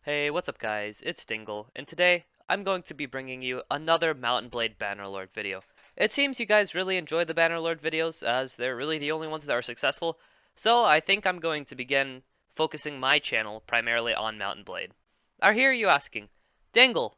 Hey, what's up guys? It's Dingle, and today I'm going to be bringing you another Mountain Blade Bannerlord video. It seems you guys really enjoy the Bannerlord videos, as they're really the only ones that are successful, so I think I'm going to begin focusing my channel primarily on Mountain Blade. I hear you asking, Dingle,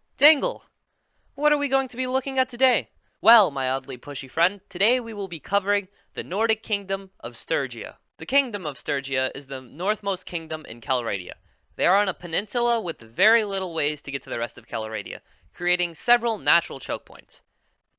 what are we going to be looking at today? Well, my oddly pushy friend, today we will be covering the Nordic kingdom of Sturgia. The kingdom of Sturgia is the northmost kingdom in Calradia. They are on a peninsula with very little ways to get to the rest of Calradia, creating several natural choke points.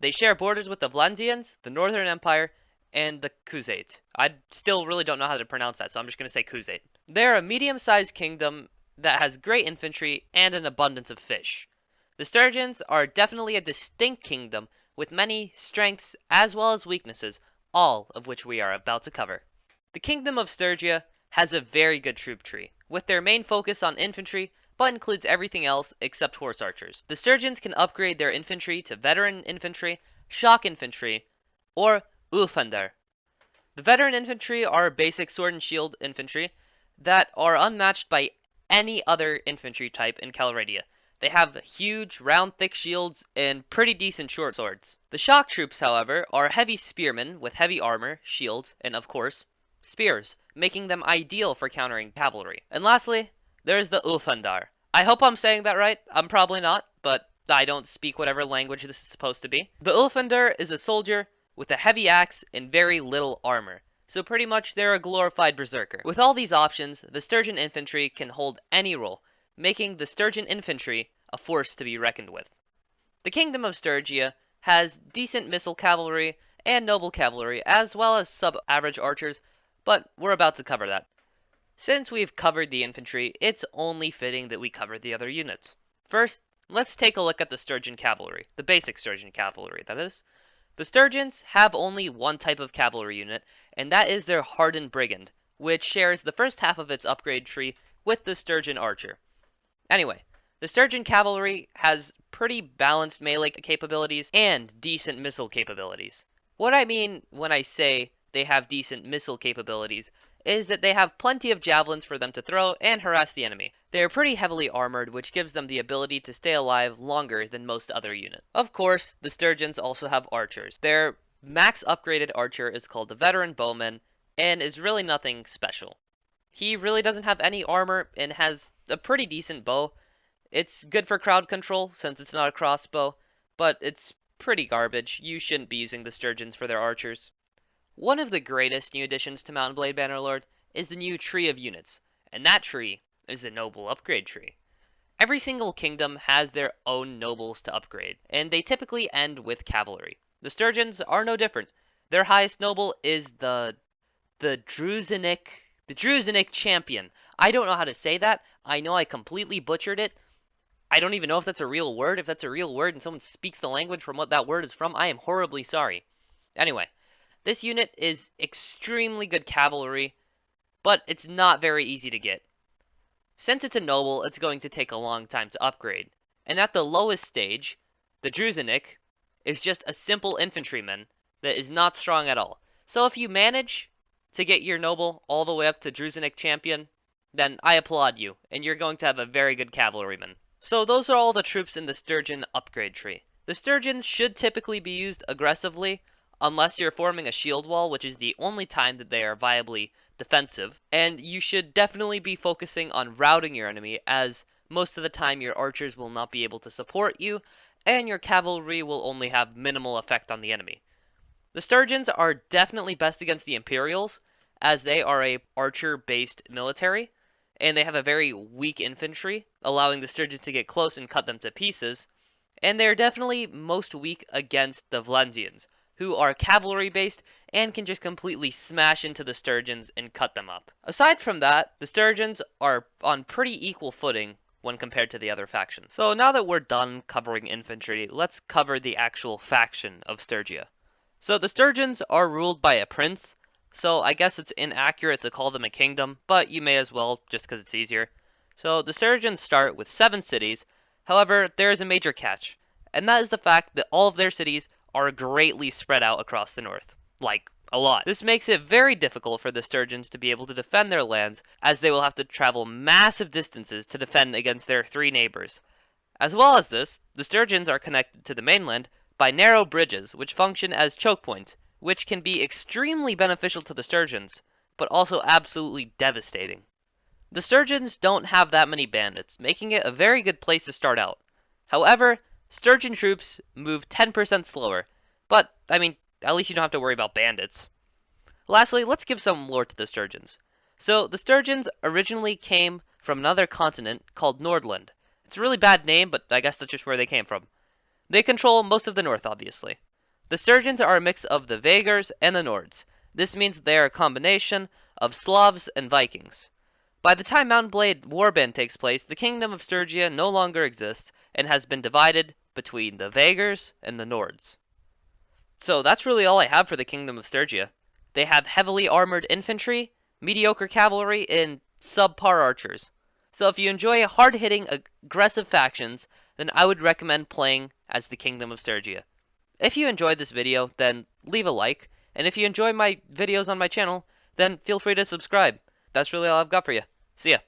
They share borders with the Vlandians, the Northern Empire, and the Kuzate. I still really don't know how to pronounce that, so I'm just going to say Kuzate. They're a medium-sized kingdom that has great infantry and an abundance of fish. The Sturgians are definitely a distinct kingdom with many strengths as well as weaknesses, all of which we are about to cover. The Kingdom of Sturgia has a very good troop tree, with their main focus on infantry, but includes everything else except horse archers. The Sturgians can upgrade their infantry to veteran infantry, shock infantry, or Ulfander. The veteran infantry are basic sword and shield infantry that are unmatched by any other infantry type in Calradia. They have huge, round, thick shields and pretty decent short swords. The shock troops, however, are heavy spearmen with heavy armor, shields, and of course, spears, making them ideal for countering cavalry. And lastly, there's the Ulfandar. I hope I'm saying that right. I'm probably not, but I don't speak whatever language this is supposed to be. The Ulfandar is a soldier with a heavy axe and very little armor, so pretty much they're a glorified berserker. With all these options, the Sturgian infantry can hold any role, making the Sturgian infantry a force to be reckoned with. The Kingdom of Sturgia has decent missile cavalry and noble cavalry, as well as sub-average archers, but we're about to cover that. Since we've covered the infantry, it's only fitting that we cover the other units. First, let's take a look at the Sturgian cavalry, the basic Sturgian cavalry, that is. The Sturgians have only one type of cavalry unit, and that is their Hardened Brigand, which shares the first half of its upgrade tree with the Sturgian Archer. Anyway, the Sturgian cavalry has pretty balanced melee capabilities and decent missile capabilities. What I mean when I say they have decent missile capabilities is that they have plenty of javelins for them to throw and harass the enemy. They are pretty heavily armored, which gives them the ability to stay alive longer than most other units. Of course, the Sturgians also have archers. Their max upgraded archer is called the Veteran Bowman and is really nothing special. He really doesn't have any armor and has a pretty decent bow. It's good for crowd control since it's not a crossbow, but it's pretty garbage. You shouldn't be using the Sturgians for their archers. One of the greatest new additions to Mountain Blade Bannerlord is the new tree of units, and that tree is the noble upgrade tree. Every single kingdom has their own nobles to upgrade, and they typically end with cavalry. The Sturgians are no different. Their highest noble is the Druzinic champion. I don't know how to say that. I know I completely butchered it. I don't even know if that's a real word. If that's a real word and someone speaks the language from what that word is from, I am horribly sorry. Anyway, this unit is extremely good cavalry, but it's not very easy to get. Since it's a noble, it's going to take a long time to upgrade. And at the lowest stage, the Druzinic is just a simple infantryman that is not strong at all. So if you manage to get your noble all the way up to Druzinic champion, then I applaud you, and you're going to have a very good cavalryman. So those are all the troops in the Sturgian upgrade tree. The Sturgians should typically be used aggressively, unless you're forming a shield wall, which is the only time that they are viably defensive, and you should definitely be focusing on routing your enemy, as most of the time your archers will not be able to support you, and your cavalry will only have minimal effect on the enemy. The Sturgians are definitely best against the Imperials, as they are a archer-based military, and they have a very weak infantry, allowing the Sturgians to get close and cut them to pieces, and they're definitely most weak against the Vlandians, who are cavalry-based and can just completely smash into the Sturgians and cut them up. Aside from that, the Sturgians are on pretty equal footing when compared to the other factions. So now that we're done covering infantry, let's cover the actual faction of Sturgia. So the Sturgians are ruled by a prince, so I guess it's inaccurate to call them a kingdom, but you may as well just because it's easier. So the Sturgians start with 7 cities, however, there is a major catch, and that is the fact that all of their cities are greatly spread out across the north, like a lot. This makes it very difficult for the Sturgians to be able to defend their lands, as they will have to travel massive distances to defend against their three neighbors. As well as this, the Sturgians are connected to the mainland by narrow bridges, which function as choke points, which can be extremely beneficial to the Sturgians, but also absolutely devastating. The Sturgians don't have that many bandits, making it a very good place to start out. However, Sturgian troops move 10% slower, but, at least you don't have to worry about bandits. Lastly, let's give some lore to the Sturgians. So, the Sturgians originally came from another continent called Nordland. It's a really bad name, but I guess that's just where they came from. They control most of the north, obviously. The Sturgians are a mix of the Vagars and the Nords. This means they are a combination of Slavs and Vikings. By the time Mount & Blade Warband takes place, the kingdom of Sturgia no longer exists and has been divided between the Vagars and the Nords. So that's really all I have for the kingdom of Sturgia. They have heavily armored infantry, mediocre cavalry, and subpar archers. So if you enjoy hard-hitting, aggressive factions, then I would recommend playing as the kingdom of Sturgia. If you enjoyed this video, then leave a like, and if you enjoy my videos on my channel, then feel free to subscribe. That's really all I've got for you. See ya.